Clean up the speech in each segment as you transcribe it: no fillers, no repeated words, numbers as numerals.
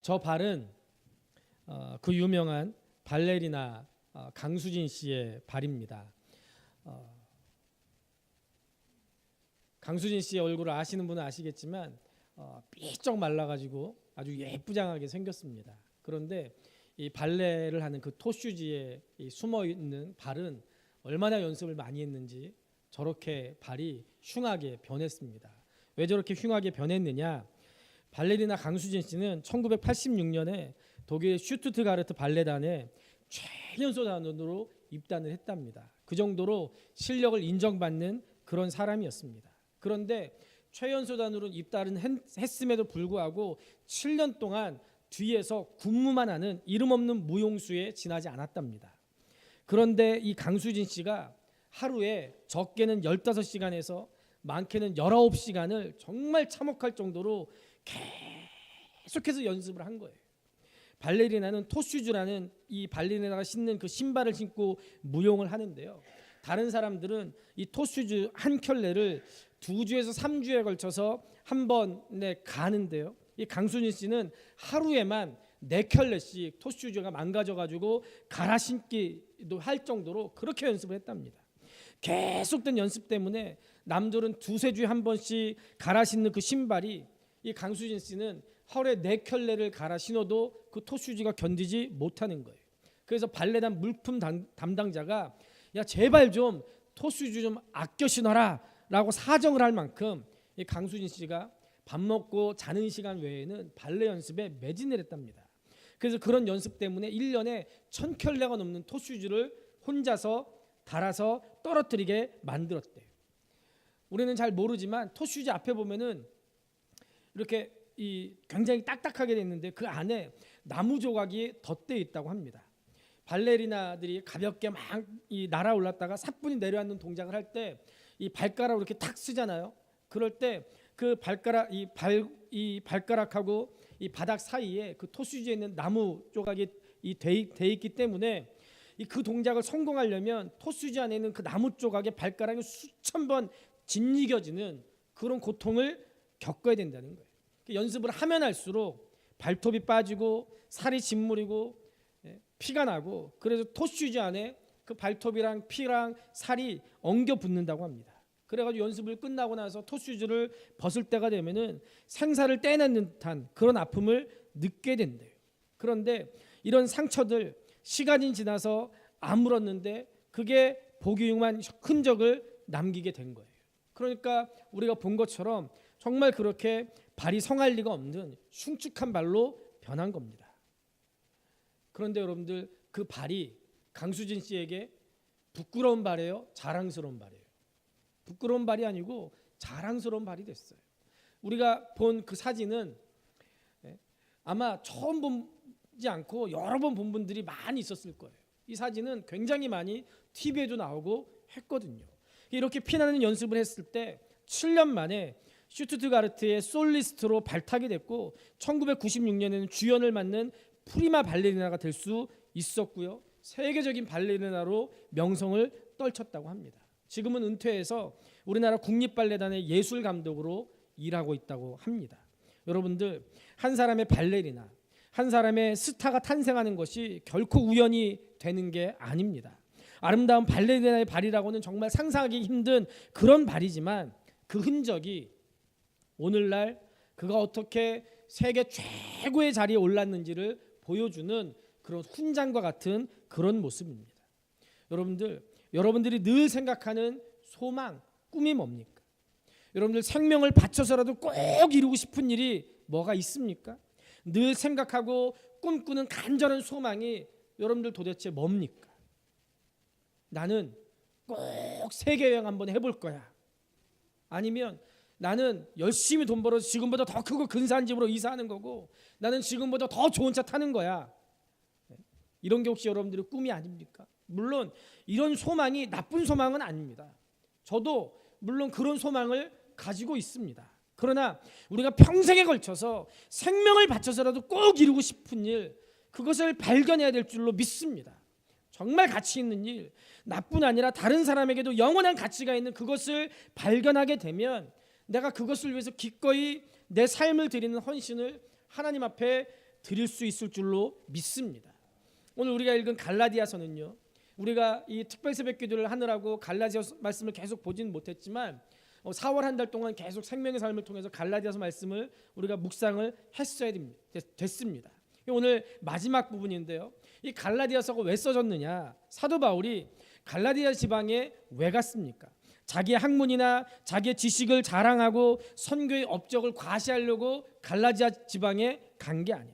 저 발은 그 유명한 발레리나 강수진 씨의 발입니다. 강수진 씨의 얼굴을 아시는 분은 아시겠지만 삐쩍 말라가지고 아주 예쁘장하게 생겼습니다. 그런데 이 발레를 하는 그 토슈즈에 숨어 있는 발은 얼마나 연습을 많이 했는지 저렇게 발이 흉하게 변했습니다. 왜 저렇게 흉하게 변했느냐? 발레리나 강수진 씨는 1986년에 독일 슈투트가르트 발레단에 최연소단으로 입단을 했답니다. 그 정도로 실력을 인정받는 그런 사람이었습니다. 그런데 최연소단으로 입단을 했음에도 불구하고 7년 동안 뒤에서 군무만 하는 이름 없는 무용수에 지나지 않았답니다. 그런데 이 강수진 씨가 하루에 적게는 15시간에서 많게는 19시간을 정말 참혹할 정도로 계속해서 연습을 한 거예요. 발레리나는 토슈즈라는 이 발레리나가 신는 그 신발을 신고 무용을 하는데요. 다른 사람들은 이 토슈즈 한 켤레를 2주에서 3주에 걸쳐서 한 번에 가는데요. 이 강수진 씨는 하루에만 4켤레씩 토슈즈가 망가져가지고 갈아 신기도 할 정도로 그렇게 연습을 했답니다. 계속된 연습 때문에 남들은 2-3주에 한 번씩 갈아 신는 그 신발이 이 강수진 씨는 하루에 4켤레를 갈아 신어도 그 토슈즈가 견디지 못하는 거예요. 그래서 발레단 물품 담당자가 야 제발 좀 토슈즈 좀 아껴 신어라 라고 사정을 할 만큼 이 강수진 씨가 밥 먹고 자는 시간 외에는 발레 연습에 매진을 했답니다. 그래서 그런 연습 때문에 1년에 1000켤레가 넘는 토슈즈를 혼자서 달아서 떨어뜨리게 만들었대요. 우리는 잘 모르지만 토슈즈 앞에 보면은 이렇게 굉장히 딱딱하게 돼 있는데 그 안에 나무 조각이 덧대 있다고 합니다. 발레리나들이 가볍게 막 날아올랐다가 사뿐히 내려앉는 동작을 할 때 이 발가락으로 이렇게 탁 쓰잖아요. 그럴 때 그 발가락하고 이 바닥 사이에 그 토슈즈에 있는 나무 조각이 돼 있기 때문에 그 동작을 성공하려면 토슈즈 안에 있는 그 나무 조각에 발가락이 수천 번 짓이겨지는 그런 고통을 겪어야 된다는 거예요. 연습을 하면 할수록 발톱이 빠지고 살이 짓무리고 피가 나고 그래서 토슈즈 안에 그 발톱이랑 피랑 살이 엉겨 붙는다고 합니다. 그래가지고 연습을 끝나고 나서 토슈즈를 벗을 때가 되면은 생사를 떼내는 듯한 그런 아픔을 느끼게 된대요. 그런데 이런 상처들 시간이 지나서 아물었는데 그게 보기흉한 흔적을 남기게 된 거예요. 그러니까 우리가 본 것처럼 정말 그렇게 발이 성할 리가 없는 흉측한 발로 변한 겁니다. 그런데 여러분들 그 발이 강수진 씨에게 부끄러운 발이에요? 자랑스러운 발이에요? 부끄러운 발이 아니고 자랑스러운 발이 됐어요. 우리가 본 그 사진은 아마 처음 보지 않고 여러 번 본 분들이 많이 있었을 거예요. 이 사진은 굉장히 많이 TV에도 나오고 했거든요. 이렇게 피나는 연습을 했을 때 7년 만에 슈투트가르트의 솔리스트로 발탁이 됐고 1996년에는 주연을 맡는 프리마 발레리나가 될 수 있었고요. 세계적인 발레리나로 명성을 떨쳤다고 합니다. 지금은 은퇴해서 우리나라 국립발레단의 예술감독으로 일하고 있다고 합니다. 여러분들 한 사람의 발레리나, 한 사람의 스타가 탄생하는 것이 결코 우연히 되는 게 아닙니다. 아름다운 발레리나의 발이라고는 정말 상상하기 힘든 그런 발이지만 그 흔적이 오늘날 그가 어떻게 세계 최고의 자리에 올랐는지를 보여주는 그런 훈장과 같은 그런 모습입니다. 여러분들이 늘 생각하는 소망, 꿈이 뭡니까? 여러분들 생명을 바쳐서라도 꼭 이루고 싶은 일이 뭐가 있습니까? 늘 생각하고 꿈꾸는 간절한 소망이 여러분들 도대체 뭡니까? 나는 꼭 세계 여행 한번 해볼 거야. 아니면 나는 열심히 돈 벌어서 지금보다 더 크고 근사한 집으로 이사하는 거고 나는 지금보다 더 좋은 차 타는 거야. 이런 게 혹시 여러분들의 꿈이 아닙니까? 물론 이런 소망이 나쁜 소망은 아닙니다. 저도 물론 그런 소망을 가지고 있습니다. 그러나 우리가 평생에 걸쳐서 생명을 바쳐서라도 꼭 이루고 싶은 일, 그것을 발견해야 될 줄로 믿습니다. 정말 가치 있는 일, 나뿐 아니라 다른 사람에게도 영원한 가치가 있는 그것을 발견하게 되면 내가 그것을 위해서 기꺼이 내 삶을 드리는 헌신을 하나님 앞에 드릴 수 있을 줄로 믿습니다. 오늘 우리가 읽은 갈라디아서는요, 우리가 이 특별 새벽 기도를 하느라고 갈라디아서 말씀을 계속 보진 못했지만 4월 한 달 동안 계속 생명의 삶을 통해서 갈라디아서 말씀을 우리가 묵상을 했어야 됐습니다. 오늘 마지막 부분인데요, 이 갈라디아서가 왜 써졌느냐? 사도 바울이 갈라디아 지방에 왜 갔습니까? 자기의 학문이나 자기의 지식을 자랑하고 선교의 업적을 과시하려고 갈라디아 지방에 간 게 아니에요.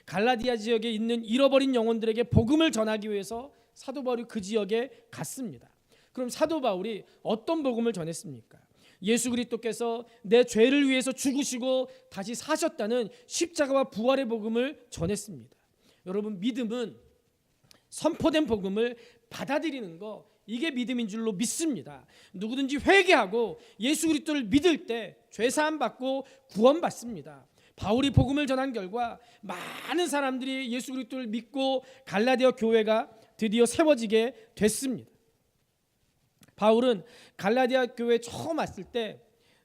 갈라디아 지역에 있는 잃어버린 영혼들에게 복음을 전하기 위해서 사도 바울이 그 지역에 갔습니다. 그럼 사도 바울이 어떤 복음을 전했습니까? 예수 그리스도께서 내 죄를 위해서 죽으시고 다시 사셨다는 십자가와 부활의 복음을 전했습니다. 여러분, 믿음은 선포된 복음을 받아들이는 거, 이게 믿음인 줄로 믿습니다. 누구든지 회개하고 예수 그리스도를 믿을 때 죄사함 받고 구원받습니다. 바울이 복음을 전한 결과 많은 사람들이 예수 그리스도를 믿고 갈라디아 교회가 드디어 세워지게 됐습니다. 바울은 갈라디아 교회에 처음 왔을 때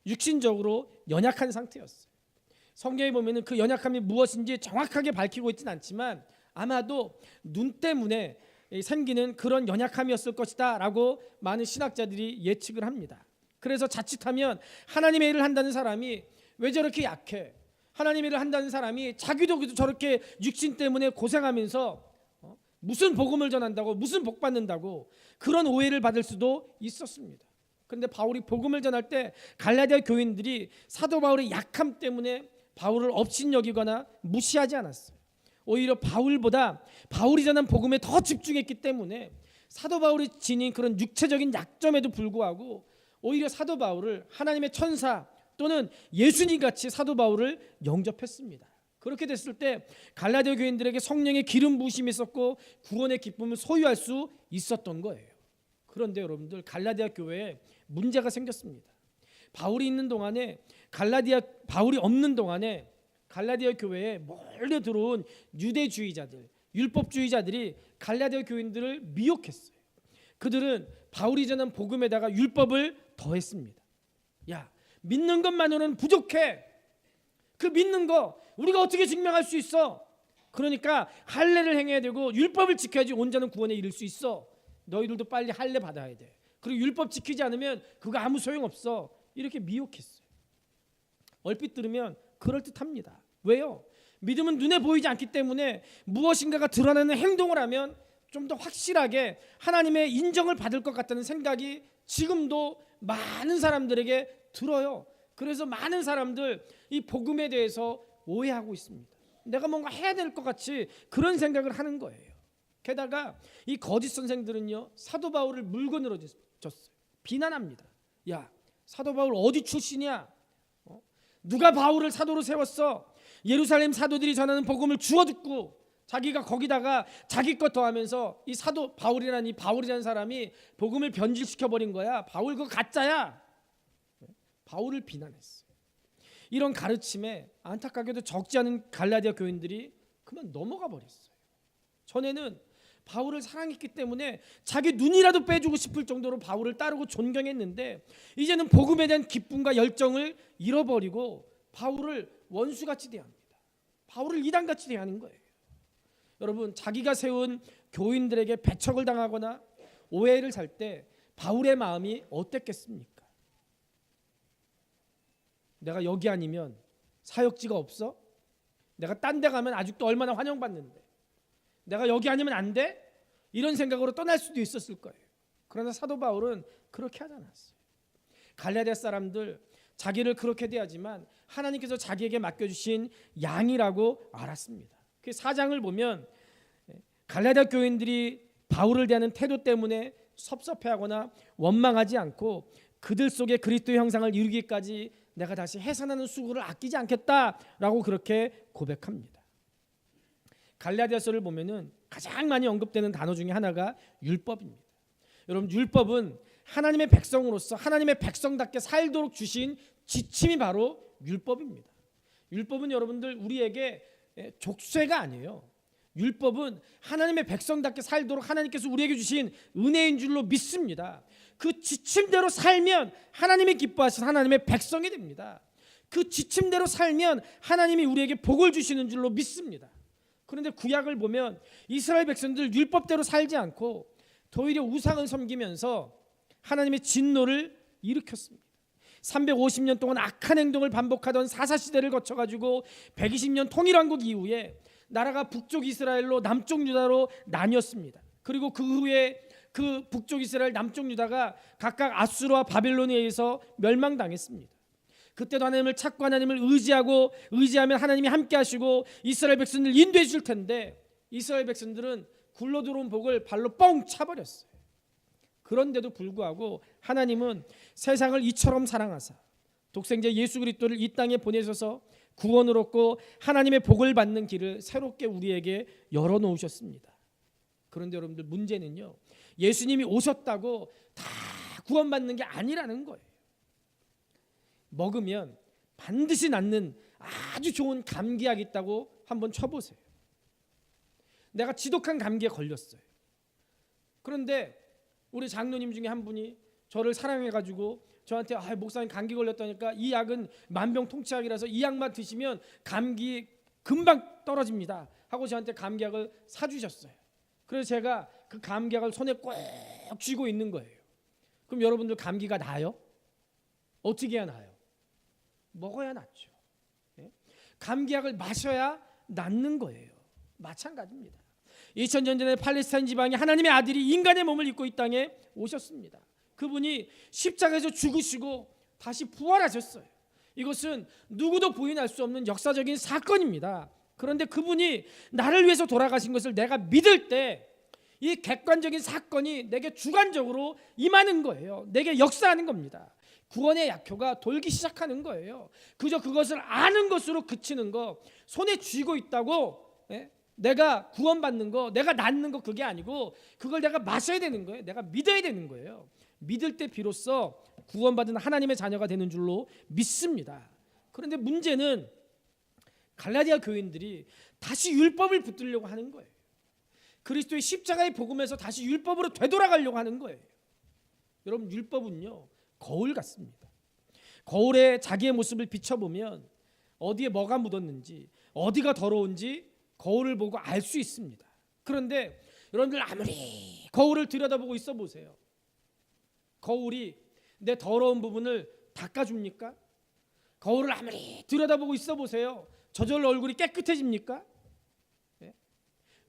육신적으로 연약한 상태였어요. 성경에 보면은 그 연약함이 무엇인지 정확하게 밝히고 있지는 않지만 아마도 눈 때문에 생기는 그런 연약함이었을 것이다 라고 많은 신학자들이 예측을 합니다. 그래서 자칫하면 하나님의 일을 한다는 사람이 왜 저렇게 약해? 하나님의 일을 한다는 사람이 자기도 저렇게 육신 때문에 고생하면서 무슨 복음을 전한다고, 무슨 복 받는다고, 그런 오해를 받을 수도 있었습니다. 그런데 바울이 복음을 전할 때 갈라디아 교인들이 사도 바울의 약함 때문에 바울을 업신여기거나 무시하지 않았어요. 오히려 바울보다 바울이 전한 복음에 더 집중했기 때문에 사도 바울이 지닌 그런 육체적인 약점에도 불구하고 오히려 사도 바울을 하나님의 천사 또는 예수님같이 사도 바울을 영접했습니다. 그렇게 됐을 때 갈라디아 교인들에게 성령의 기름 부으심이 있었고 구원의 기쁨을 소유할 수 있었던 거예요. 그런데 여러분들, 갈라디아 교회에 문제가 생겼습니다. 바울이 있는 동안에 바울이 없는 동안에 갈라디아 교회에 몰려 들어온 유대주의자들, 율법주의자들이 갈라디아 교인들을 미혹했어요. 그들은 바울이 전한 복음에다가 율법을 더했습니다. 야, 믿는 것만으로는 부족해. 그 믿는 거 우리가 어떻게 증명할 수 있어? 그러니까 할례를 행해야 되고 율법을 지켜야지 온전한 구원에 이를 수 있어. 너희들도 빨리 할례 받아야 돼. 그리고 율법 지키지 않으면 그거 아무 소용없어. 이렇게 미혹했어요. 얼핏 들으면 그럴듯합니다. 왜요? 믿음은 눈에 보이지 않기 때문에 무엇인가가 드러나는 행동을 하면 좀 더 확실하게 하나님의 인정을 받을 것 같다는 생각이 지금도 많은 사람들에게 들어요. 그래서 많은 사람들 이 복음에 대해서 오해하고 있습니다. 내가 뭔가 해야 될 것 같이 그런 생각을 하는 거예요. 게다가 이 거짓 선생들은요, 사도 바울을 물건으로 줬어요. 비난합니다. 야, 사도 바울 어디 출신이야? 누가 바울을 사도로 세웠어? 예루살렘 사도들이 전하는 복음을 주워 듣고 자기가 거기다가 자기 것 더하면서 이 사도 바울이라는 사람이 복음을 변질시켜 버린 거야. 바울 그거 가짜야. 바울을 비난했어요. 이런 가르침에 안타깝게도 적지 않은 갈라디아 교인들이 그만 넘어가 버렸어요. 전에는 바울을 사랑했기 때문에 자기 눈이라도 빼주고 싶을 정도로 바울을 따르고 존경했는데 이제는 복음에 대한 기쁨과 열정을 잃어버리고 바울을 원수같이 대합니다. 바울을 이단같이 대하는 거예요. 여러분, 자기가 세운 교인들에게 배척을 당하거나 오해를 살 때 바울의 마음이 어땠겠습니까? 내가 여기 아니면 사역지가 없어? 내가 딴 데 가면 아직도 얼마나 환영받는데 내가 여기 아니면 안 돼? 이런 생각으로 떠날 수도 있었을 거예요. 그러나 사도 바울은 그렇게 하지 않았어요. 갈라디아 사람들 자기를 그렇게 대하지만 하나님께서 자기에게 맡겨주신 양이라고 알았습니다. 그 4장을 보면 갈라디아 교인들이 바울을 대하는 태도 때문에 섭섭해하거나 원망하지 않고 그들 속에 그리스도의 형상을 이루기까지 내가 다시 해산하는 수고를 아끼지 않겠다라고 그렇게 고백합니다. 갈라디아서를 보면은 가장 많이 언급되는 단어 중에 하나가 율법입니다. 여러분, 율법은 하나님의 백성으로서 하나님의 백성답게 살도록 주신 지침이 바로 율법입니다. 율법은 여러분들 우리에게 족쇄가 아니에요. 율법은 하나님의 백성답게 살도록 하나님께서 우리에게 주신 은혜인 줄로 믿습니다. 그 지침대로 살면 하나님이 기뻐하신 하나님의 백성이 됩니다. 그 지침대로 살면 하나님이 우리에게 복을 주시는 줄로 믿습니다. 그런데 구약을 보면 이스라엘 백성들 율법대로 살지 않고 오히려 우상을 섬기면서 하나님의 진노를 일으켰습니다. 350년 동안 악한 행동을 반복하던 사사시대를 거쳐가지고 120년 통일왕국 이후에 나라가 북쪽 이스라엘로 남쪽 유다로 나뉘었습니다. 그리고 그 후에 그 북쪽 이스라엘 남쪽 유다가 각각 아수르와 바벨론에 의해서 멸망당했습니다. 그때도 하나님을 찾고 하나님을 의지하면 하나님이 함께 하시고 이스라엘 백성들 인도해 줄 텐데 이스라엘 백성들은 굴러 들어온 복을 발로 뻥 차버렸어요. 그런데도 불구하고 하나님은 세상을 이처럼 사랑하사 독생자 예수 그리스도를 이 땅에 보내셔서 구원을 얻고 하나님의 복을 받는 길을 새롭게 우리에게 열어놓으셨습니다. 그런데 여러분들 문제는요, 예수님이 오셨다고 다 구원받는 게 아니라는 거예요. 먹으면 반드시 낫는 아주 좋은 감기약이 있다고 한번 쳐보세요. 내가 지독한 감기에 걸렸어요. 그런데 우리 장로님 중에 한 분이 저를 사랑해가지고 저한테 목사님 감기 걸렸다니까 이 약은 만병통치약이라서 이 약만 드시면 감기 금방 떨어집니다 하고 저한테 감기약을 사주셨어요. 그래서 제가 그 감기약을 손에 꼭 쥐고 있는 거예요. 그럼 여러분들 감기가 나요? 어떻게 해야 나요? 먹어야 낫죠. 감기약을 마셔야 낫는 거예요. 마찬가지입니다. 2000년 전에 팔레스타인 지방에 하나님의 아들이 인간의 몸을 입고 이 땅에 오셨습니다. 그분이 십자가에서 죽으시고 다시 부활하셨어요. 이것은 누구도 부인할 수 없는 역사적인 사건입니다. 그런데 그분이 나를 위해서 돌아가신 것을 내가 믿을 때 이 객관적인 사건이 내게 주관적으로 임하는 거예요. 내게 역사하는 겁니다. 구원의 약효가 돌기 시작하는 거예요. 그저 그것을 아는 것으로 그치는 거, 손에 쥐고 있다고 내가 구원받는 거, 내가 낫는 거 그게 아니고 그걸 내가 마셔야 되는 거예요. 내가 믿어야 되는 거예요. 믿을 때 비로소 구원받은 하나님의 자녀가 되는 줄로 믿습니다. 그런데 문제는 갈라디아 교인들이 다시 율법을 붙들려고 하는 거예요. 그리스도의 십자가의 복음에서 다시 율법으로 되돌아가려고 하는 거예요. 여러분, 율법은요 거울 같습니다. 거울에 자기의 모습을 비춰보면 어디에 뭐가 묻었는지, 어디가 더러운지 거울을 보고 알 수 있습니다. 그런데 여러분들 아무리 거울을 들여다보고 있어 보세요. 거울이 내 더러운 부분을 닦아줍니까? 거울을 아무리 들여다보고 있어 보세요. 저절로 얼굴이 깨끗해집니까?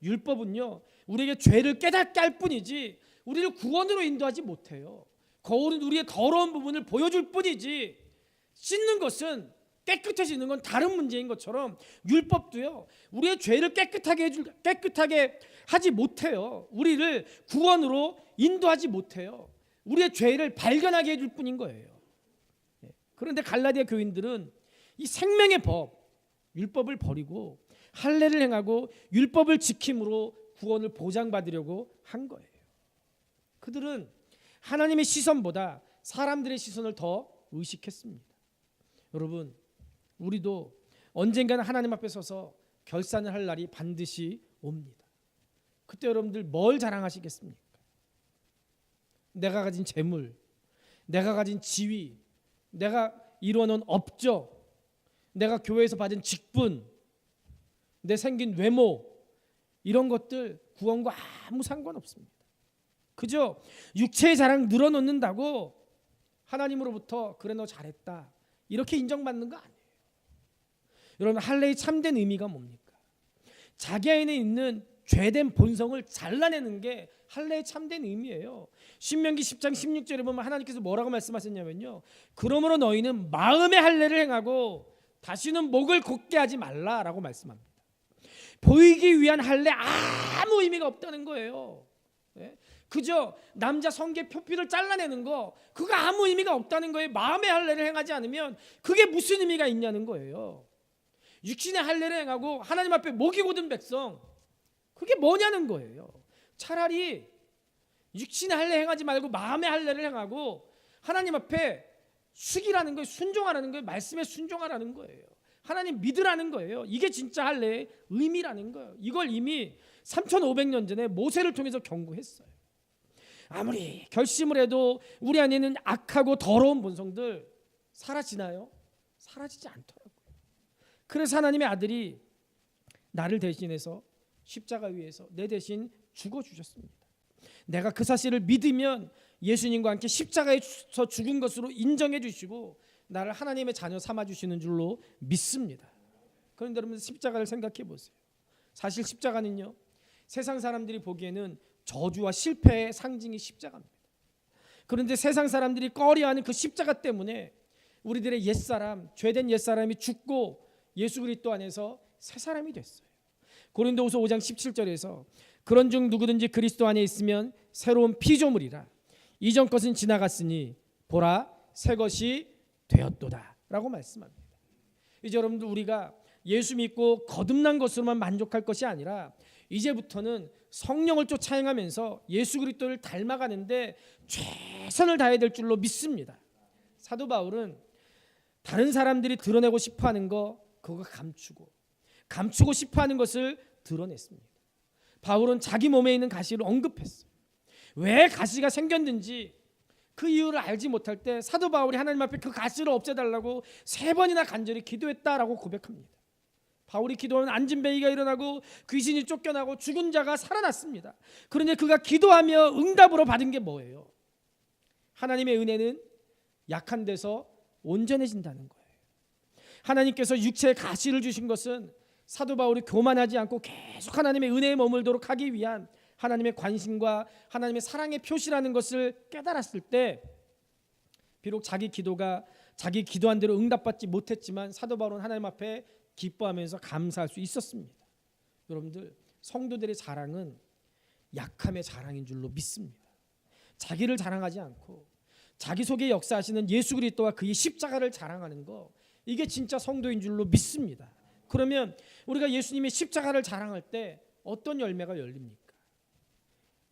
율법은요 우리에게 죄를 깨닫게 할 뿐이지 우리를 구원으로 인도하지 못해요. 거울은 우리의 더러운 부분을 보여줄 뿐이지 씻는 것은, 깨끗해지는 건 다른 문제인 것처럼 율법도요 우리의 죄를 깨끗하게 하지 못해요. 우리를 구원으로 인도하지 못해요. 우리의 죄를 발견하게 해줄 뿐인 거예요. 그런데 갈라디아 교인들은 이 생명의 법, 율법을 버리고 할례를 행하고 율법을 지킴으로 구원을 보장받으려고 한 거예요. 그들은 하나님의 시선보다 사람들의 시선을 더 의식했습니다. 여러분, 우리도 언젠가는 하나님 앞에 서서 결산을 할 날이 반드시 옵니다. 그때 여러분들 뭘 자랑하시겠습니까? 내가 가진 재물, 내가 가진 지위, 내가 이루어놓은 업적, 내가 교회에서 받은 직분, 내 생긴 외모, 이런 것들 구원과 아무 상관없습니다. 그저 육체의 자랑 늘어놓는다고 하나님으로부터 그래 너 잘했다 이렇게 인정받는 거 아니에요. 여러분, 할례의 참된 의미가 뭡니까? 자기 안에 있는 죄된 본성을 잘라내는 게 할례의 참된 의미예요. 신명기 10장 16절에 보면 하나님께서 뭐라고 말씀하셨냐면요, 그러므로 너희는 마음의 할례를 행하고 다시는 목을 곧게 하지 말라라고 말씀합니다. 보이기 위한 할례 아무 의미가 없다는 거예요. 그저 남자 성계 표피를 잘라내는 거, 그거 아무 의미가 없다는 거예요. 마음의 할례를 행하지 않으면 그게 무슨 의미가 있냐는 거예요. 육신의 할례를 행하고 하나님 앞에 목이 곧은 백성, 그게 뭐냐는 거예요. 차라리 육신의 할례 행하지 말고 마음의 할례를 행하고 하나님 앞에 숙이라는 거예요. 순종하라는 거예요. 말씀에 순종하라는 거예요. 하나님 믿으라는 거예요. 이게 진짜 할례의 의미라는 거예요. 이걸 이미 3500년 전에 모세를 통해서 경고했어요. 아무리 결심을 해도 우리 안에는 악하고 더러운 본성들 사라지나요? 사라지지 않더라고요. 그래서 하나님의 아들이 나를 대신해서 십자가 위에서 내 대신 죽어주셨습니다. 내가 그 사실을 믿으면 예수님과 함께 십자가에서 죽은 것으로 인정해 주시고 나를 하나님의 자녀 삼아주시는 줄로 믿습니다. 그런데 여러분 십자가를 생각해 보세요. 사실 십자가는요, 세상 사람들이 보기에는 저주와 실패의 상징이 십자가입니다. 그런데 세상 사람들이 꺼려하는 그 십자가 때문에 우리들의 옛사람, 죄된 옛사람이 죽고 예수 그리스도 안에서 새 사람이 됐어요. 고린도후서 5장 17절에서 그런즉 누구든지 그리스도 안에 있으면 새로운 피조물이라 이전 것은 지나갔으니 보라 새 것이 되었도다 라고 말씀합니다. 이제 여러분들 우리가 예수 믿고 거듭난 것으로만 만족할 것이 아니라 이제부터는 성령을 쫓아 행하면서 예수 그리스도를 닮아가는데 최선을 다해야 될 줄로 믿습니다. 사도 바울은 다른 사람들이 드러내고 싶어하는 거 그거 감추고 싶어하는 것을 드러냈습니다. 바울은 자기 몸에 있는 가시를 언급했어요. 왜 가시가 생겼는지 그 이유를 알지 못할 때 사도 바울이 하나님 앞에 그 가시를 없애달라고 3번이나 간절히 기도했다라고 고백합니다. 바울이 기도하면 안진뱅이가 일어나고 귀신이 쫓겨나고 죽은 자가 살아났습니다. 그런데 그가 기도하며 응답으로 받은 게 뭐예요? 하나님의 은혜는 약한 데서 온전해진다는 거예요. 하나님께서 육체에 가시를 주신 것은 사도 바울이 교만하지 않고 계속 하나님의 은혜에 머물도록 하기 위한 하나님의 관심과 하나님의 사랑의 표시라는 것을 깨달았을 때 비록 자기 기도한 대로 응답받지 못했지만 사도 바울은 하나님 앞에 기뻐하면서 감사할 수 있었습니다. 여러분들 성도들의 자랑은 약함의 자랑인 줄로 믿습니다. 자기를 자랑하지 않고 자기 속에 역사하시는 예수 그리스도와 그의 십자가를 자랑하는 거 이게 진짜 성도인 줄로 믿습니다. 그러면 우리가 예수님의 십자가를 자랑할 때 어떤 열매가 열립니까?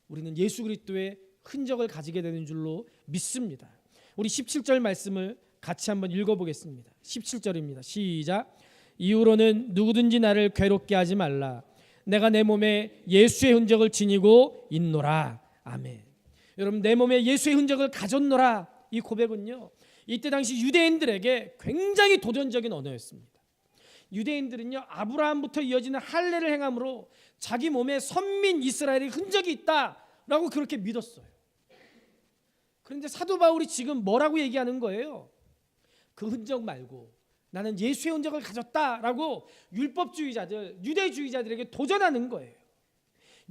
우리는 예수 그리스도의 흔적을 가지게 되는 줄로 믿습니다. 우리 17절 말씀을 같이 한번 읽어보겠습니다. 17절입니다. 시작. 이후로는 누구든지 나를 괴롭게 하지 말라. 내가 내 몸에 예수의 흔적을 지니고 있노라. 아멘. 여러분 내 몸에 예수의 흔적을 가졌노라. 이 고백은요, 이때 당시 유대인들에게 굉장히 도전적인 언어였습니다. 유대인들은요 아브라함부터 이어지는 할례를 행함으로 자기 몸에 선민 이스라엘의 흔적이 있다라고 그렇게 믿었어요. 그런데 사도 바울이 지금 뭐라고 얘기하는 거예요? 그 흔적 말고 나는 예수의 흔적을 가졌다라고 율법주의자들, 유대주의자들에게 도전하는 거예요.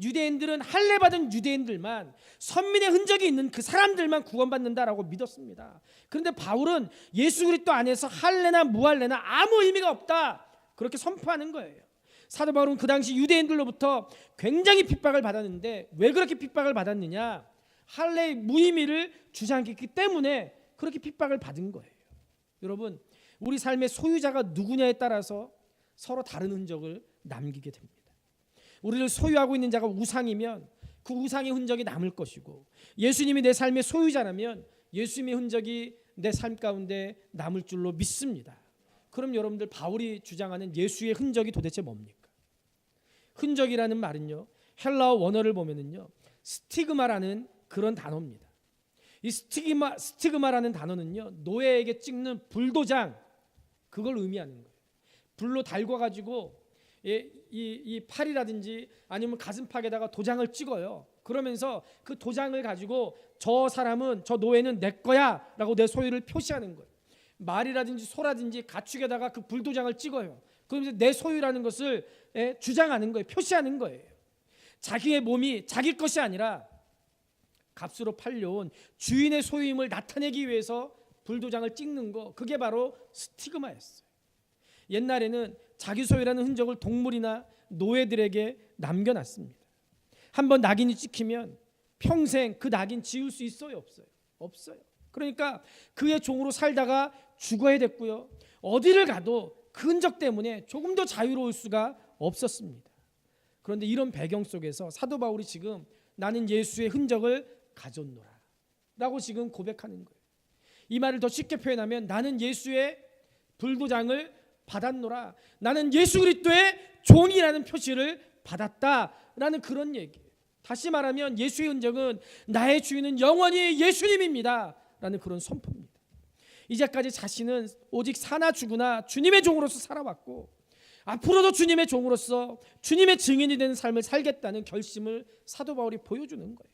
유대인들은 할례 받은 유대인들만, 선민의 흔적이 있는 그 사람들만 구원받는다라고 믿었습니다. 그런데 바울은 예수 그리스도 안에서 할례나 무할례나 아무 의미가 없다 그렇게 선포하는 거예요. 사도 바울은 그 당시 유대인들로부터 굉장히 핍박을 받았는데 왜 그렇게 핍박을 받았느냐? 할례의 무의미를 주장했기 때문에 그렇게 핍박을 받은 거예요. 여러분 우리 삶의 소유자가 누구냐에 따라서 서로 다른 흔적을 남기게 됩니다. 우리를 소유하고 있는 자가 우상이면 그 우상의 흔적이 남을 것이고, 예수님이 내 삶의 소유자라면 예수님의 흔적이 내 삶 가운데 남을 줄로 믿습니다. 그럼 여러분들 바울이 주장하는 예수의 흔적이 도대체 뭡니까? 흔적이라는 말은요 헬라어 원어를 보면은요 스티그마라는 그런 단어입니다. 이 스티그마라는 단어는요 노예에게 찍는 불도장, 그걸 의미하는 거예요. 불로 달궈가지고 이 팔이라든지 아니면 가슴팍에다가 도장을 찍어요. 그러면서 그 도장을 가지고 저 사람은, 저 노예는 내 거야 라고 내 소유를 표시하는 거예요. 말이라든지 소라든지 가축에다가 그 불도장을 찍어요. 그러면서 내 소유라는 것을 주장하는 거예요. 표시하는 거예요. 자기의 몸이 자기 것이 아니라 값으로 팔려온 주인의 소유임을 나타내기 위해서 불도장을 찍는 거, 그게 바로 스티그마였어요. 옛날에는 자기 소유라는 흔적을 동물이나 노예들에게 남겨놨습니다. 한번 낙인이 찍히면 평생 그 낙인 지울 수 있어요? 없어요? 없어요. 그러니까 그의 종으로 살다가 죽어야 됐고요. 어디를 가도 그 흔적 때문에 조금 더 자유로울 수가 없었습니다. 그런데 이런 배경 속에서 사도 바울이 지금 나는 예수의 흔적을 가졌노라 라고 지금 고백하는 거예요. 이 말을 더 쉽게 표현하면 나는 예수의 불도장을 받았노라, 나는 예수 그리스도의 종이라는 표시를 받았다라는 그런 얘기예요. 다시 말하면 예수의 흔적은 나의 주인은 영원히 예수님입니다 라는 그런 선포입니다. 이제까지 자신은 오직 사나 죽으나 주님의 종으로서 살아왔고, 앞으로도 주님의 종으로서 주님의 증인이 되는 삶을 살겠다는 결심을 사도 바울이 보여주는 거예요.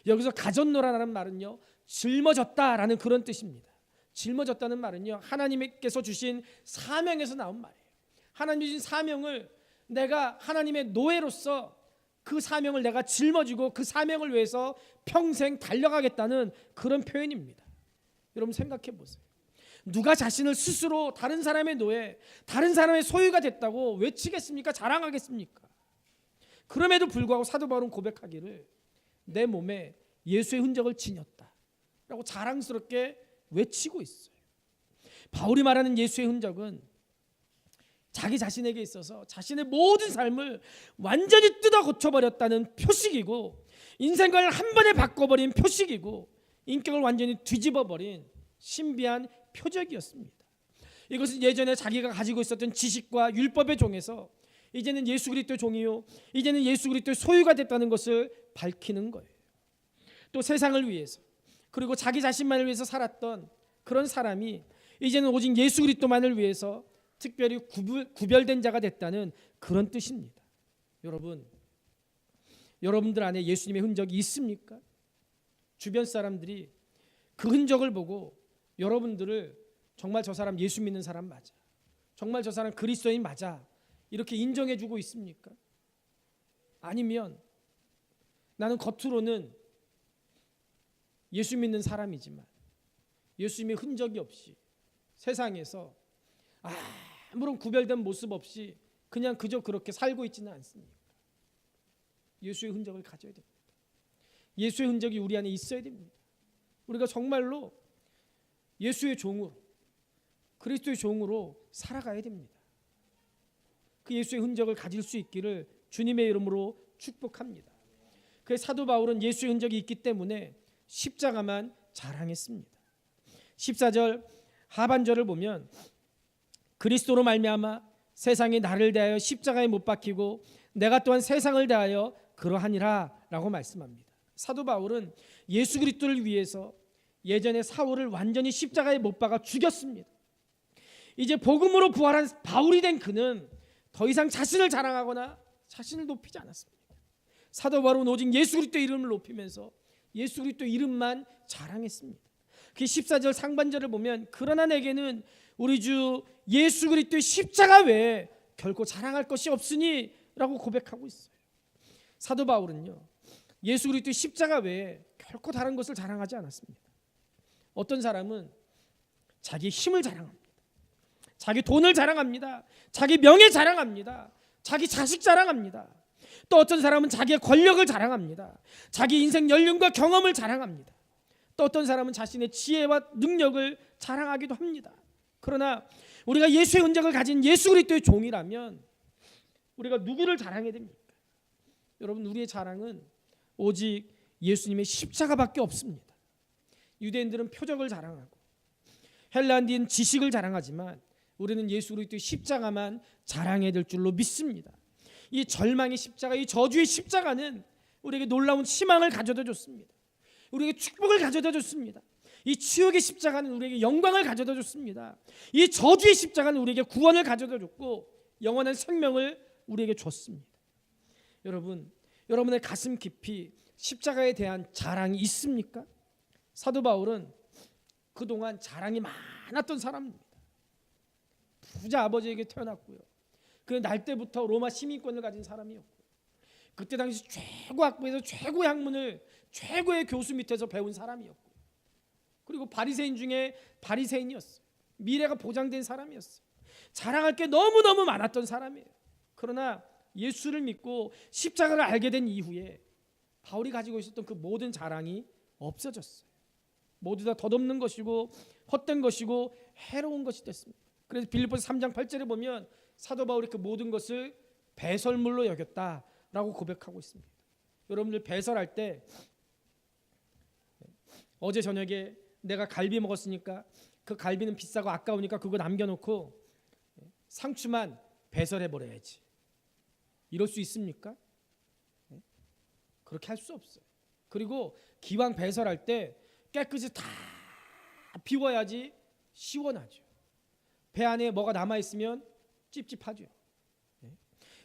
여기서 가졌노라라는 말은요, 짊어졌다라는 그런 뜻입니다. 짊어졌다는 말은요, 하나님께서 주신 사명에서 나온 말이에요. 하나님이 주신 사명을 내가 하나님의 노예로서 그 사명을 내가 짊어지고 그 사명을 위해서 평생 달려가겠다는 그런 표현입니다. 여러분 생각해 보세요. 누가 자신을 스스로 다른 사람의 노예, 다른 사람의 소유가 됐다고 외치겠습니까? 자랑하겠습니까? 그럼에도 불구하고 사도 바울은 고백하기를 내 몸에 예수의 흔적을 지녔다 라고 자랑스럽게 외치고 있어요. 바울이 말하는 예수의 흔적은 자기 자신에게 있어서 자신의 모든 삶을 완전히 뜯어 고쳐버렸다는 표식이고, 인생관을 한 번에 바꿔버린 표식이고, 인격을 완전히 뒤집어버린 신비한 표적이었습니다. 이것은 예전에 자기가 가지고 있었던 지식과 율법의 종에서 이제는 예수 그리스도의 종이요, 이제는 예수 그리스도의 소유가 됐다는 것을 밝히는 거예요. 또 세상을 위해서, 그리고 자기 자신만을 위해서 살았던 그런 사람이 이제는 오직 예수 그리스도만을 위해서 특별히 구별된 자가 됐다는 그런 뜻입니다. 여러분들 안에 예수님의 흔적이 있습니까? 주변 사람들이 그 흔적을 보고 여러분들을 정말 저 사람 예수 믿는 사람 맞아, 정말 저 사람 그리스도인 맞아, 이렇게 인정해주고 있습니까? 아니면 나는 겉으로는 예수 믿는 사람이지만 예수님의 흔적이 없이 세상에서 아무런 구별된 모습 없이 그냥 그저 그렇게 살고 있지는 않습니까? 예수의 흔적을 가져야 됩니다. 예수의 흔적이 우리 안에 있어야 됩니다. 우리가 정말로 예수의 종으로, 그리스도의 종으로 살아가야 됩니다. 그 예수의 흔적을 가질 수 있기를 주님의 이름으로 축복합니다. 그래서 사도 바울은 예수의 흔적이 있기 때문에 십자가만 자랑했습니다. 14절 하반절을 보면 그리스도로 말미암아 세상이 나를 대하여 십자가에 못 박히고 내가 또한 세상을 대하여 그러하니라 라고 말씀합니다. 사도 바울은 예수 그리스도를 위해서 예전에 사울을 완전히 십자가에 못 박아 죽였습니다. 이제 복음으로 부활한 바울이 된 그는 더 이상 자신을 자랑하거나 자신을 높이지 않았습니다. 사도 바울은 오직 예수 그리스도의 이름을 높이면서 예수 그리스도의 이름만 자랑했습니다. 그 14절 상반절을 보면 그러나 내게는 우리 주 예수 그리스도의 십자가 외에 결코 자랑할 것이 없으니 라고 고백하고 있어요. 사도 바울은요, 예수 그리스도의 십자가 외에 결코 다른 것을 자랑하지 않았습니다. 어떤 사람은 자기 힘을 자랑합니다. 자기 돈을 자랑합니다. 자기 명예 자랑합니다. 자기 자식 자랑합니다. 또 어떤 사람은 자기의 권력을 자랑합니다. 자기 인생 연륜과 경험을 자랑합니다. 또 어떤 사람은 자신의 지혜와 능력을 자랑하기도 합니다. 그러나 우리가 예수의 흔적을 가진 예수 그리스도의 종이라면 우리가 누구를 자랑해야 됩니까? 여러분, 우리의 자랑은 오직 예수님의 십자가밖에 없습니다. 유대인들은 표적을 자랑하고 헬라인들은 지식을 자랑하지만 우리는 예수 그리스도의 십자가만 자랑해야 될 줄로 믿습니다. 이 절망의 십자가, 이 저주의 십자가는 우리에게 놀라운 희망을 가져다 줬습니다. 우리에게 축복을 가져다 줬습니다. 이 치욕의 십자가는 우리에게 영광을 가져다 줬습니다. 이 저주의 십자가는 우리에게 구원을 가져다 줬고 영원한 생명을 우리에게 줬습니다. 여러분, 여러분의 가슴 깊이 십자가에 대한 자랑이 있습니까? 사도 바울은 그동안 자랑이 많았던 사람입니다. 부자 아버지에게 태어났고요. 그 날 때부터 로마 시민권을 가진 사람이었고, 그때 당시 최고 학부에서 최고의 학문을 최고의 교수 밑에서 배운 사람이었고, 그리고 바리새인 중에 바리새인이었어요. 미래가 보장된 사람이었어요. 자랑할 게 너무너무 많았던 사람이에요. 그러나 예수를 믿고 십자가를 알게 된 이후에 바울이 가지고 있었던 그 모든 자랑이 없어졌어요. 모두 다 덧없는 것이고 헛된 것이고 해로운 것이 됐습니다. 그래서 빌립보서 3장 8절에 보면 사도 바울이 그 모든 것을 배설물로 여겼다라고 고백하고 있습니다. 여러분들 배설할 때 어제 저녁에 내가 갈비 먹었으니까 그 갈비는 비싸고 아까우니까 그거 남겨놓고 상추만 배설해버려야지, 이럴 수 있습니까? 그렇게 할 수 없어요. 그리고 기왕 배설할 때 깨끗이 다 비워야지 시원하죠. 배 안에 뭐가 남아있으면 찝찝하죠.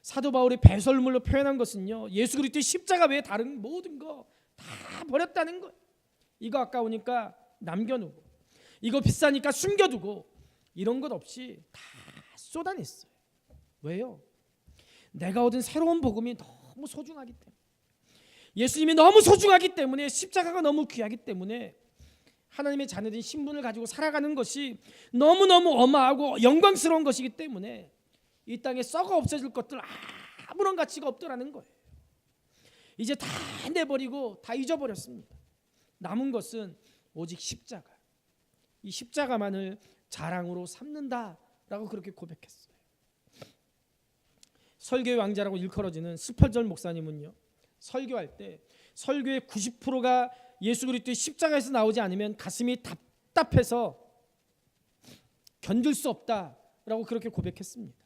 사도 바울이 배설물로 표현한 것은요, 예수 그리스도의 십자가 외에 다른 모든 거 다 버렸다는 거예요. 이거 아까우니까 남겨놓고, 이거 비싸니까 숨겨두고, 이런 것 없이 다 쏟아냈어요. 왜요? 내가 얻은 새로운 복음이 너무 소중하기 때문에, 예수님이 너무 소중하기 때문에, 십자가가 너무 귀하기 때문에 하나님의 자녀된 신분을 가지고 살아가는 것이 너무너무 어마하고 영광스러운 것이기 때문에 이 땅에 썩어 없어질 것들 아무런 가치가 없더라는 거예요. 이제 다 내버리고 다 잊어버렸습니다. 남은 것은 오직 십자가, 이 십자가만을 자랑으로 삼는다라고 그렇게 고백했어요. 설교의 왕자라고 일컬어지는 스펄전 목사님은요, 설교할 때 설교의 90%가 예수 그리스도의 십자가에서 나오지 않으면 가슴이 답답해서 견딜 수 없다라고 그렇게 고백했습니다.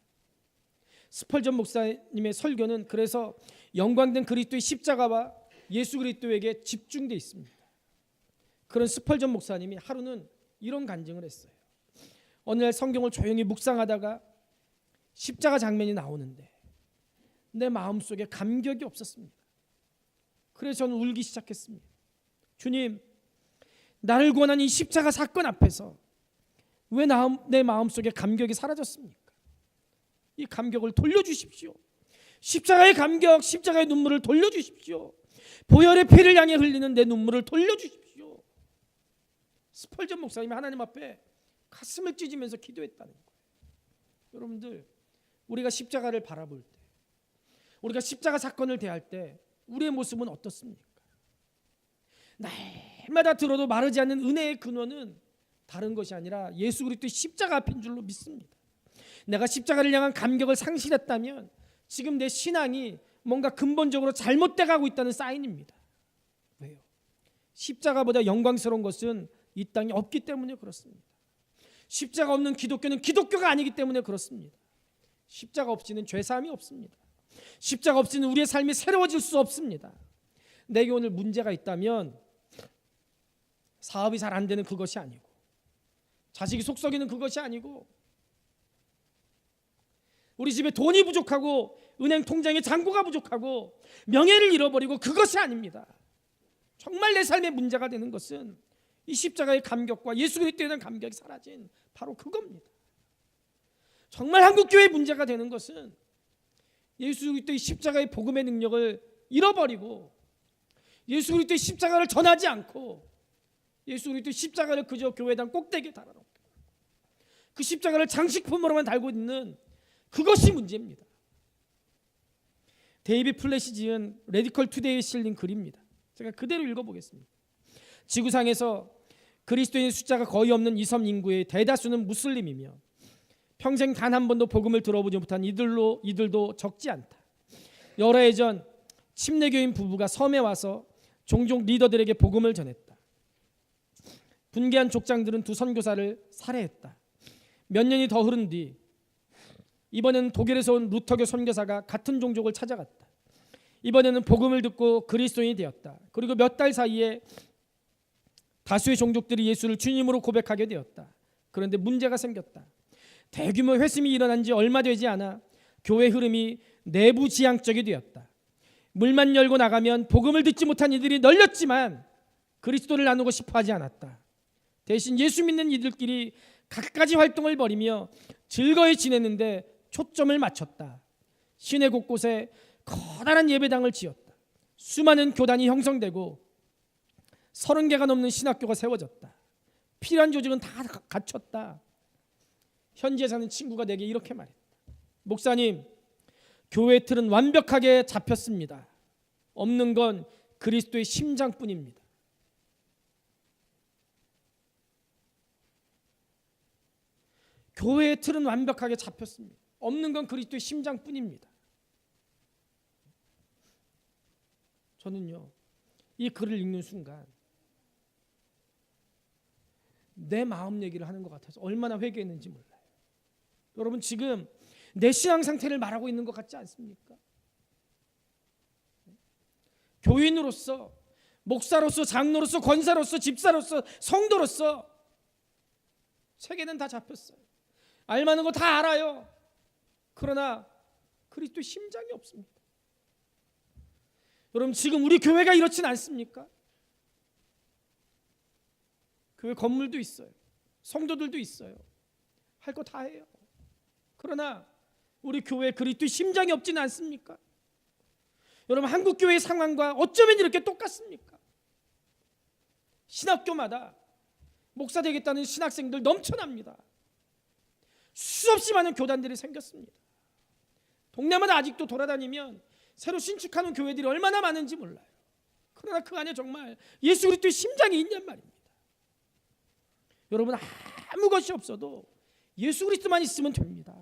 스펄전 목사님의 설교는 그래서 영광된 그리스도의 십자가와 예수 그리스도에게 집중되어 있습니다. 그런 스펄전 목사님이 하루는 이런 간증을 했어요. 어느 날 성경을 조용히 묵상하다가 십자가 장면이 나오는데 내 마음속에 감격이 없었습니다. 그래서 저는 울기 시작했습니다. 주님, 나를 구원한 이 십자가 사건 앞에서 왜 내 마음속에 감격이 사라졌습니까? 이 감격을 돌려주십시오. 십자가의 감격, 십자가의 눈물을 돌려주십시오. 보혈의 피를 향해 흘리는 내 눈물을 돌려주십시오. 스펄전 목사님이 하나님 앞에 가슴을 찢으면서 기도했다는 거예요. 여러분들, 우리가 십자가를 바라볼 때, 우리가 십자가 사건을 대할 때 우리의 모습은 어떻습니까? 날마다 들어도 마르지 않는 은혜의 근원은 다른 것이 아니라 예수 그리스도의 십자가 앞인 줄로 믿습니다. 내가 십자가를 향한 감격을 상실했다면 지금 내 신앙이 뭔가 근본적으로 잘못돼 가고 있다는 사인입니다. 왜요? 십자가보다 영광스러운 것은 이 땅에 없기 때문에 그렇습니다. 십자가 없는 기독교는 기독교가 아니기 때문에 그렇습니다. 십자가 없이는 죄사함이 없습니다. 십자가 없이는 우리의 삶이 새로워질 수 없습니다. 내게 오늘 문제가 있다면 사업이 잘 안 되는 그것이 아니고, 자식이 속썩이는 그것이 아니고, 우리 집에 돈이 부족하고 은행 통장에 잔고가 부족하고 명예를 잃어버리고 그것이 아닙니다. 정말 내 삶에 문제가 되는 것은 이 십자가의 감격과 예수 그리스도에 대한 감격이 사라진 바로 그겁니다. 정말 한국교회의 문제가 되는 것은 예수 그리스도의 십자가의 복음의 능력을 잃어버리고 예수 그리스도의 십자가를 전하지 않고 예수 그리스도의 십자가를 그저 교회당 꼭대기에 달아놓고 그 십자가를 장식품으로만 달고 있는 그것이 문제입니다. 데이비드 플랫이 지은 레디컬 투데이에 실린 글입니다. 제가 그대로 읽어보겠습니다. 지구상에서 그리스도인의 숫자가 거의 없는 이 섬 인구의 대다수는 무슬림이며 평생 단 한 번도 복음을 들어보지 못한 이들도 적지 않다. 여러 해 전 침례교인 부부가 섬에 와서 종종 리더들에게 복음을 전했다. 분개한 족장들은 두 선교사를 살해했다. 몇 년이 더 흐른 뒤 이번에는 독일에서 온 루터교 선교사가 같은 종족을 찾아갔다. 이번에는 복음을 듣고 그리스도인이 되었다. 그리고 몇 달 사이에 다수의 종족들이 예수를 주님으로 고백하게 되었다. 그런데 문제가 생겼다. 대규모 회심이 일어난 지 얼마 되지 않아 교회 흐름이 내부 지향적이 되었다. 물만 열고 나가면 복음을 듣지 못한 이들이 널렸지만 그리스도를 나누고 싶어 하지 않았다. 대신 예수 믿는 이들끼리 갖가지 활동을 벌이며 즐거이 지냈는데 초점을 맞췄다. 시내 곳곳에 커다란 예배당을 지었다. 수많은 교단이 형성되고 30개가 넘는 신학교가 세워졌다. 필요한 조직은 다 갖췄다. 현지에 사는 친구가 내게 이렇게 말했다. 목사님, 교회 틀은 완벽하게 잡혔습니다. 없는 건 그리스도의 심장뿐입니다. 교회의 틀은 완벽하게 잡혔습니다. 없는 건 그리스도의 심장뿐입니다. 저는요, 이 글을 읽는 순간 내 마음 얘기를 하는 것 같아서 얼마나 회개했는지 몰라요. 여러분, 지금 내 신앙 상태를 말하고 있는 것 같지 않습니까? 교인으로서, 목사로서, 장로로서, 권사로서, 집사로서, 성도로서 세계는 다 잡혔어요. 알만한 거 다 알아요. 그러나 그리스도의 심장이 없습니다. 여러분, 지금 우리 교회가 이렇진 않습니까? 교회 건물도 있어요. 성도들도 있어요. 할 거 다 해요. 그러나 우리 교회에 그리스도의 심장이 없지는 않습니까? 여러분, 한국 교회의 상황과 어쩌면 이렇게 똑같습니까? 신학교마다 목사 되겠다는 신학생들 넘쳐납니다. 수없이 많은 교단들이 생겼습니다. 동네마다 아직도 돌아다니면 새로 신축하는 교회들이 얼마나 많은지 몰라요. 그러나 그 안에 정말 예수 그리스도의 심장이 있냔 말입니다. 여러분, 아무 것이 없어도 예수 그리스도만 있으면 됩니다.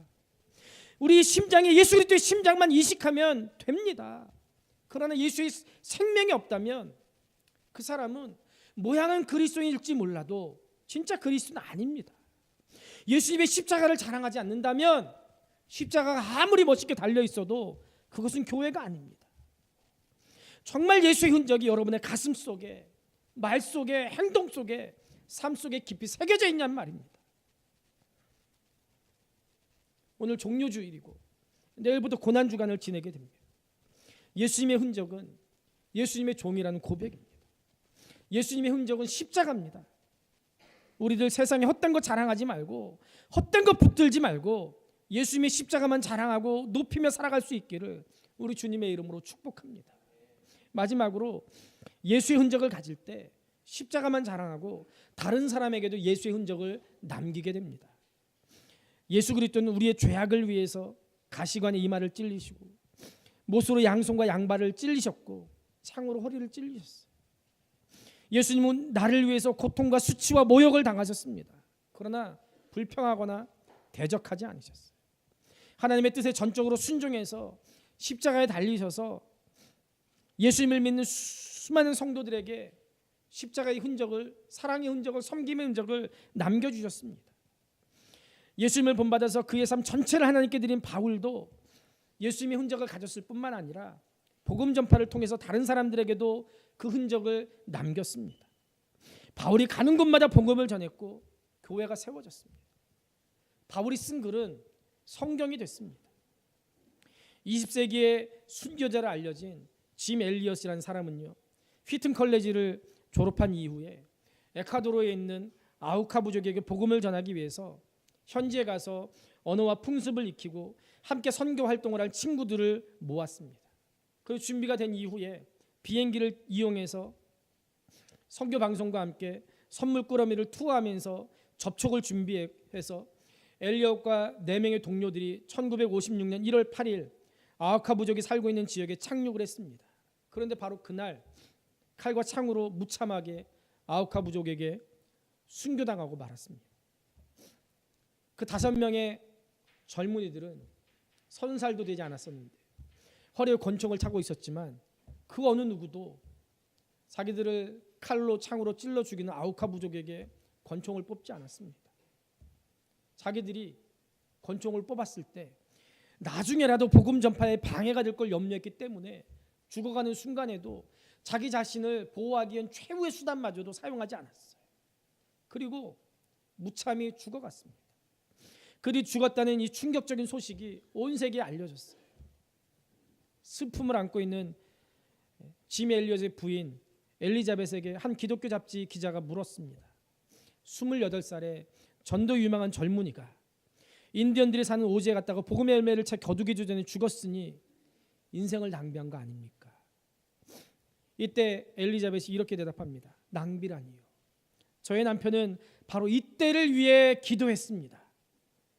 우리 심장에 예수 그리스도의 심장만 이식하면 됩니다. 그러나 예수의 생명이 없다면 그 사람은 모양은 그리스도인일지 몰라도 진짜 그리스도는 아닙니다. 예수님의 십자가를 자랑하지 않는다면 십자가가 아무리 멋있게 달려있어도 그것은 교회가 아닙니다. 정말 예수의 흔적이 여러분의 가슴 속에, 말 속에, 행동 속에, 삶 속에 깊이 새겨져 있냔 말입니다. 오늘 종료주일이고 내일부터 고난주간을 지내게 됩니다. 예수님의 흔적은 예수님의 종이라는 고백입니다. 예수님의 흔적은 십자가입니다. 우리들 세상에 헛된 것 자랑하지 말고, 헛된 것 붙들지 말고 예수님의 십자가만 자랑하고 높이며 살아갈 수 있기를 우리 주님의 이름으로 축복합니다. 마지막으로 예수의 흔적을 가질 때 십자가만 자랑하고 다른 사람에게도 예수의 흔적을 남기게 됩니다. 예수 그리스도는 우리의 죄악을 위해서 가시관에 이마를 찔리시고 못으로 양손과 양발을 찔리셨고 창으로 허리를 찔리셨어요. 예수님은 나를 위해서 고통과 수치와 모욕을 당하셨습니다. 그러나 불평하거나 대적하지 않으셨어요. 하나님의 뜻에 전적으로 순종해서 십자가에 달리셔서 예수님을 믿는 수많은 성도들에게 십자가의 흔적을, 사랑의 흔적을, 섬김의 흔적을 남겨주셨습니다. 예수님을 본받아서 그의 삶 전체를 하나님께 드린 바울도 예수님의 흔적을 가졌을 뿐만 아니라 복음 전파를 통해서 다른 사람들에게도 그 흔적을 남겼습니다. 바울이 가는 곳마다 복음을 전했고 교회가 세워졌습니다. 바울이 쓴 글은 성경이 됐습니다. 20세기의 순교자로 알려진 짐 엘리엇이라는 사람은요, 휘튼 컬리지를 졸업한 이후에 에콰도르에 있는 아우카 부족에게 복음을 전하기 위해서 현지에 가서 언어와 풍습을 익히고 함께 선교 활동을 할 친구들을 모았습니다. 그 준비가 된 이후에 비행기를 이용해서 선교 방송과 함께 선물 꾸러미를 투어하면서 접촉을 준비해서 엘리엇과 4명의 동료들이 1956년 1월 8일 아우카 부족이 살고 있는 지역에 착륙을 했습니다. 그런데 바로 그날 칼과 창으로 무참하게 아우카 부족에게 순교당하고 말았습니다. 그 5명의 젊은이들은 30살도 되지 않았었는데 허리에 권총을 차고 있었지만 그 어느 누구도 자기들을 칼로 창으로 찔러 죽이는 아우카 부족에게 권총을 뽑지 않았습니다. 자기들이 권총을 뽑았을 때 나중에라도 복음 전파에 방해가 될 걸 염려했기 때문에 죽어가는 순간에도 자기 자신을 보호하기 위한 최후의 수단마저도 사용하지 않았어요. 그리고 무참히 죽어갔습니다. 그들이 죽었다는 이 충격적인 소식이 온 세계에 알려졌어요. 슬픔을 안고 있는 짐 엘리엇의 부인 엘리자벳에게 한 기독교 잡지 기자가 물었습니다. 28살의 전도 유망한 젊은이가 인디언들이 사는 오지에 갔다가 복음의 열매를 채 거두기도 전에 죽었으니 인생을 낭비한 거 아닙니까? 이때 엘리자벳이 이렇게 대답합니다. 낭비라니요. 저의 남편은 바로 이때를 위해 기도했습니다.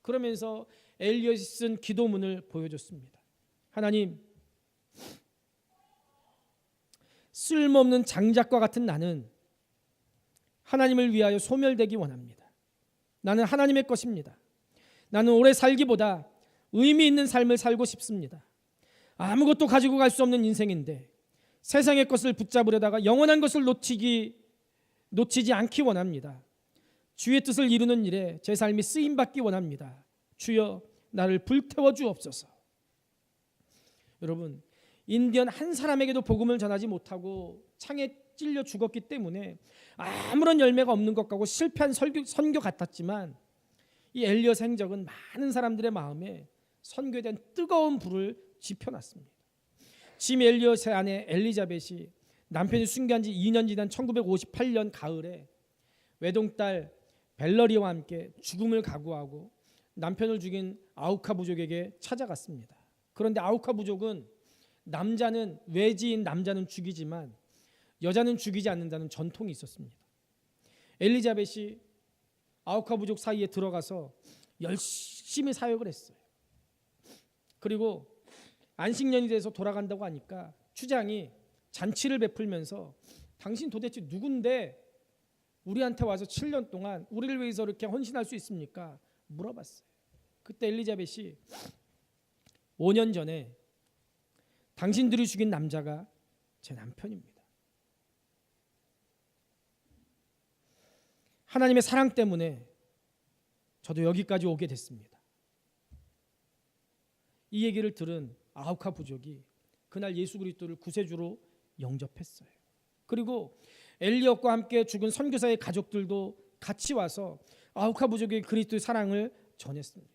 그러면서 엘리엇이 쓴 기도문을 보여줬습니다. 하나님, 쓸모없는 장작과 같은 나는 하나님을 위하여 소멸되기 원합니다. 나는 하나님의 것입니다. 나는 오래 살기보다 의미 있는 삶을 살고 싶습니다. 아무것도 가지고 갈 수 없는 인생인데 세상의 것을 붙잡으려다가 영원한 것을 놓치지 않기 원합니다. 주의 뜻을 이루는 일에 제 삶이 쓰임받기 원합니다. 주여 나를 불태워 주옵소서. 여러분, 인디언 한 사람에게도 복음을 전하지 못하고 창에 찔려 죽었기 때문에 아무런 열매가 없는 것 같고 실패한 선교 같았지만 이 엘리엇 행적은 많은 사람들의 마음에 선교에 대한 뜨거운 불을 지펴놨습니다. 짐 엘리엇의 아내 엘리자벳이 남편이 순교한 지 2년 지난 1958년 가을에 외동딸 벨러리와 함께 죽음을 각오하고 남편을 죽인 아우카 부족에게 찾아갔습니다. 그런데 아우카 부족은 남자는 외지인 남자는 죽이지만 여자는 죽이지 않는다는 전통이 있었습니다. 엘리자벳이 아우카 부족 사이에 들어가서 열심히 사역을 했어요. 그리고 안식년이 돼서 돌아간다고 하니까 추장이 잔치를 베풀면서 당신 도대체 누군데 우리한테 와서 7년 동안 우리를 위해서 이렇게 헌신할 수 있습니까? 물어봤어요. 그때 엘리자벳이 5년 전에 당신들이 죽인 남자가 제 남편입니다. 하나님의 사랑 때문에 저도 여기까지 오게 됐습니다. 이 얘기를 들은 아우카 부족이 그날 예수 그리스도를 구세주로 영접했어요. 그리고 엘리엇과 함께 죽은 선교사의 가족들도 같이 와서 아우카 부족의 그리스도의 사랑을 전했습니다.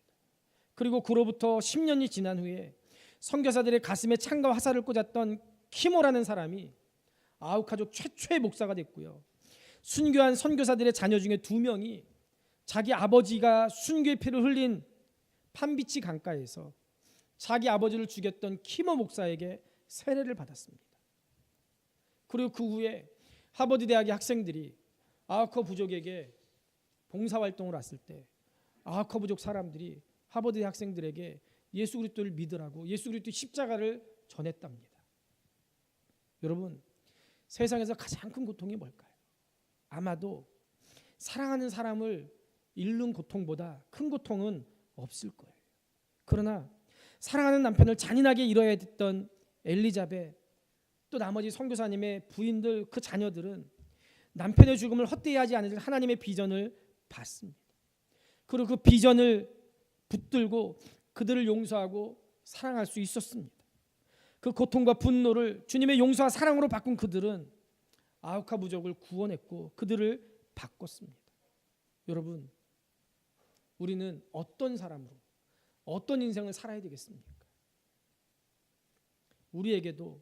그리고 그로부터 10년이 지난 후에 선교사들의 가슴에 창과 화살을 꽂았던 키모라는 사람이 아우카족 최초의 목사가 됐고요. 순교한 선교사들의 자녀 중에 2명이 자기 아버지가 순교의 피를 흘린 판비치 강가에서 자기 아버지를 죽였던 키모 목사에게 세례를 받았습니다. 그리고 그 후에 하버드 대학의 학생들이 아우카 부족에게 봉사활동을 왔을 때 아우카 부족 사람들이 하버드 학생들에게 예수 그리스도를 믿으라고 예수 그리스도의 십자가를 전했답니다. 여러분, 세상에서 가장 큰 고통이 뭘까요? 아마도 사랑하는 사람을 잃는 고통보다 큰 고통은 없을 거예요. 그러나 사랑하는 남편을 잔인하게 잃어야 했던 엘리자벳, 또 나머지 선교사님의 부인들, 그 자녀들은 남편의 죽음을 헛되이 하지 않을 하나님의 비전을 봤습니다. 그리고 그 비전을 붙들고 그들을 용서하고 사랑할 수 있었습니다. 그 고통과 분노를 주님의 용서와 사랑으로 바꾼 그들은 아우카 부족을 구원했고 그들을 바꿨습니다. 여러분, 우리는 어떤 사람으로 어떤 인생을 살아야 되겠습니까? 우리에게도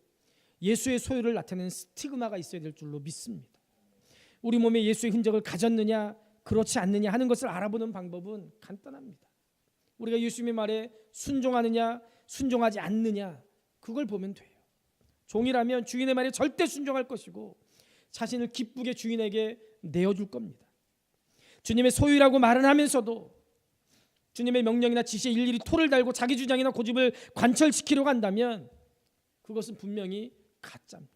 예수의 소유를 나타내는 스티그마가 있어야 될 줄로 믿습니다. 우리 몸에 예수의 흔적을 가졌느냐 그렇지 않느냐 하는 것을 알아보는 방법은 간단합니다. 우리가 예수님의 말에 순종하느냐 순종하지 않느냐 그걸 보면 돼요. 종이라면 주인의 말에 절대 순종할 것이고 자신을 기쁘게 주인에게 내어줄 겁니다. 주님의 소유라고 말은 하면서도 주님의 명령이나 지시에 일일이 토를 달고 자기 주장이나 고집을 관철시키려고 한다면 그것은 분명히 가짜입니다.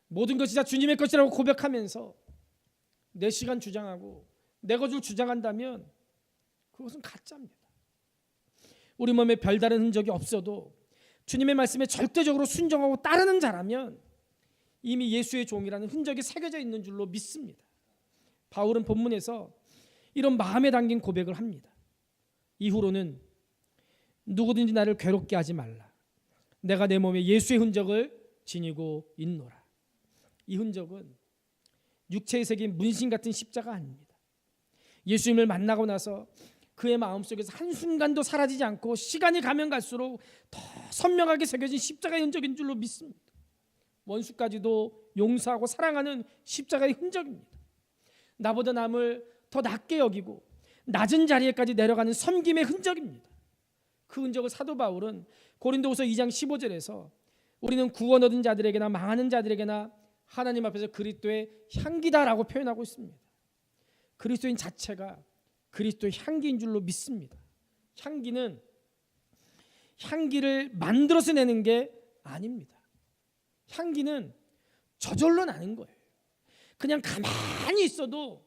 모든 것이 다 주님의 것이라고 고백하면서 내 시간 주장하고 내 것을 주장한다면 그것은 가짜입니다. 우리 몸에 별다른 흔적이 없어도 주님의 말씀에 절대적으로 순종하고 따르는 자라면 이미 예수의 종이라는 흔적이 새겨져 있는 줄로 믿습니다. 바울은 본문에서 이런 마음에 담긴 고백을 합니다. 이후로는 누구든지 나를 괴롭게 하지 말라. 내가 내 몸에 예수의 흔적을 지니고 있노라. 이 흔적은 육체에 새긴 문신 같은 십자가 아닙니다. 예수님을 만나고 나서 그의 마음속에서 한순간도 사라지지 않고 시간이 가면 갈수록 더 선명하게 새겨진 십자가의 흔적인 줄로 믿습니다. 원수까지도 용서하고 사랑하는 십자가의 흔적입니다. 나보다 남을 더 낮게 여기고 낮은 자리에까지 내려가는 섬김의 흔적입니다. 그 흔적을 사도 바울은 고린도후서 2장 15절에서 우리는 구원 얻은 자들에게나 망하는 자들에게나 하나님 앞에서 그리스도의 향기다라고 표현하고 있습니다. 그리스도인 자체가 그리스도의 향기인 줄로 믿습니다. 향기는 향기를 만들어서 내는 게 아닙니다. 향기는 저절로 나는 거예요. 그냥 가만히 있어도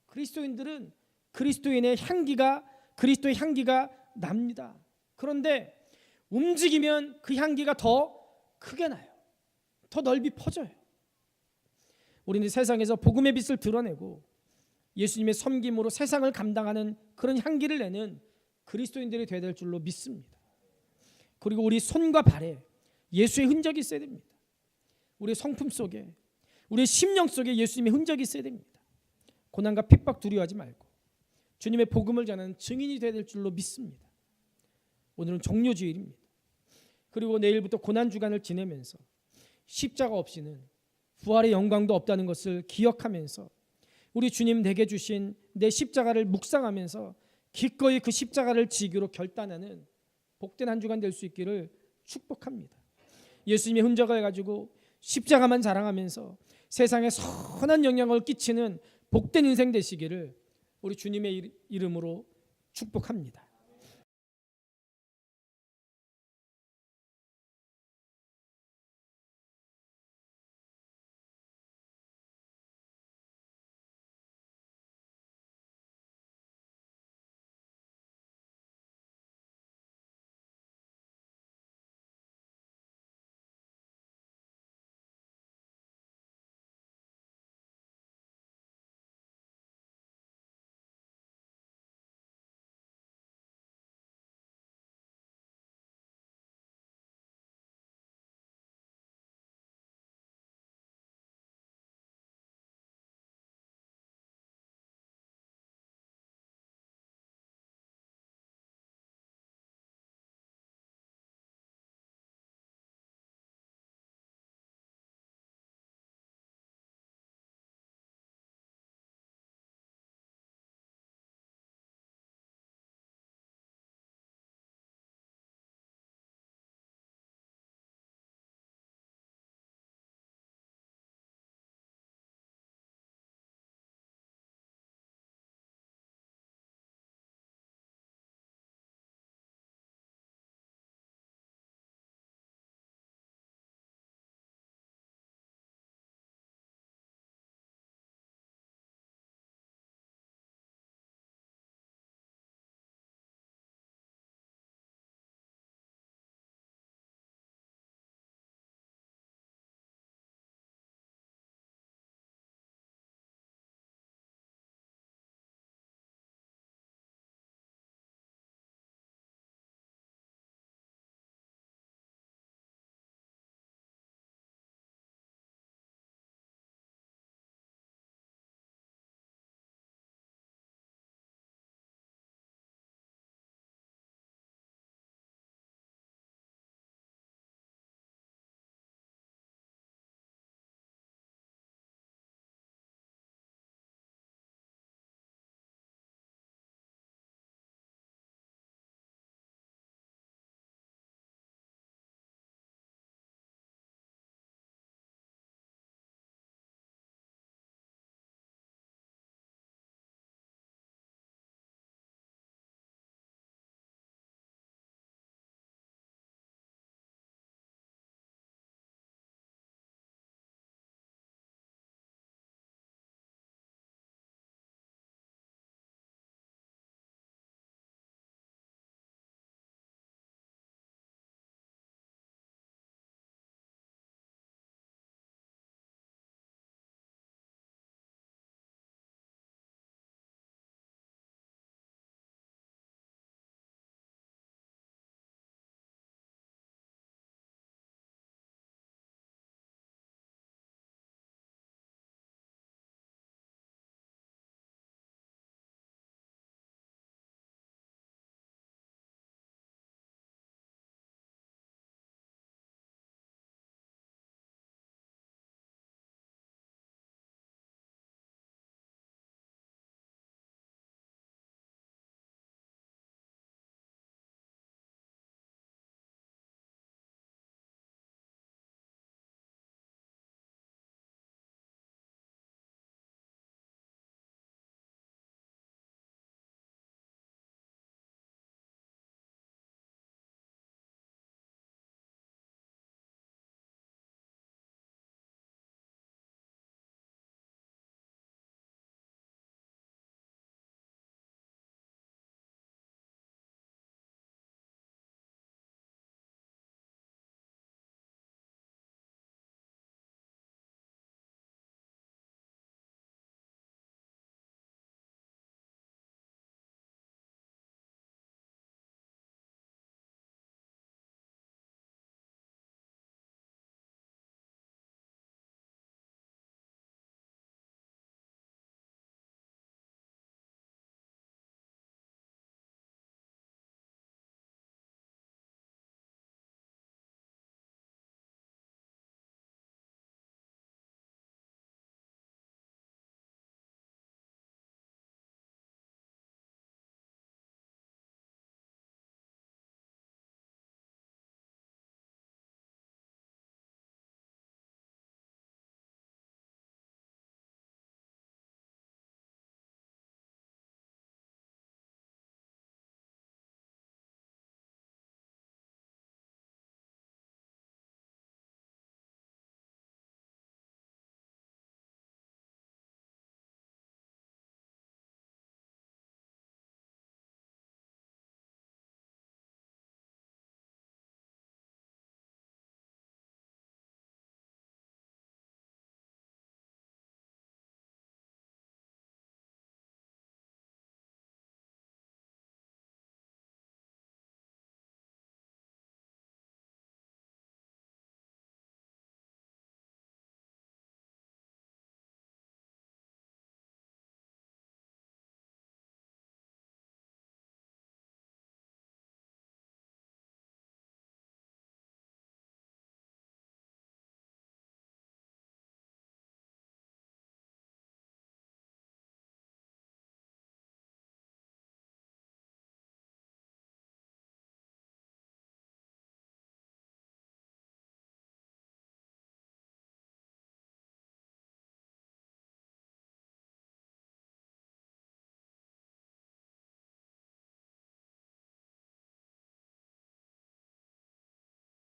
그리스도인들은 그리스도인의 향기가 그리스도의 향기가 납니다. 그런데 움직이면 그 향기가 더 크게 나요. 더 넓이 퍼져요. 우리는 세상에서 복음의 빛을 드러내고 예수님의 섬김으로 세상을 감당하는 그런 향기를 내는 그리스도인들이 되어야 될 줄로 믿습니다. 그리고 우리 손과 발에 예수의 흔적이 있어야 됩니다. 우리의 성품 속에 우리의 심령 속에 예수님의 흔적이 있어야 됩니다. 고난과 핍박 두려워하지 말고 주님의 복음을 전하는 증인이 되어야 될 줄로 믿습니다. 오늘은 종료주일입니다. 그리고 내일부터 고난주간을 지내면서 십자가 없이는 부활의 영광도 없다는 것을 기억하면서 우리 주님 내게 주신 내 십자가를 묵상하면서 기꺼이 그 십자가를 지기로 결단하는 복된 한 주간 될 수 있기를 축복합니다. 예수님의 흔적을 가지고 십자가만 자랑하면서 세상에 선한 영향을 끼치는 복된 인생 되시기를 우리 주님의 이름으로 축복합니다.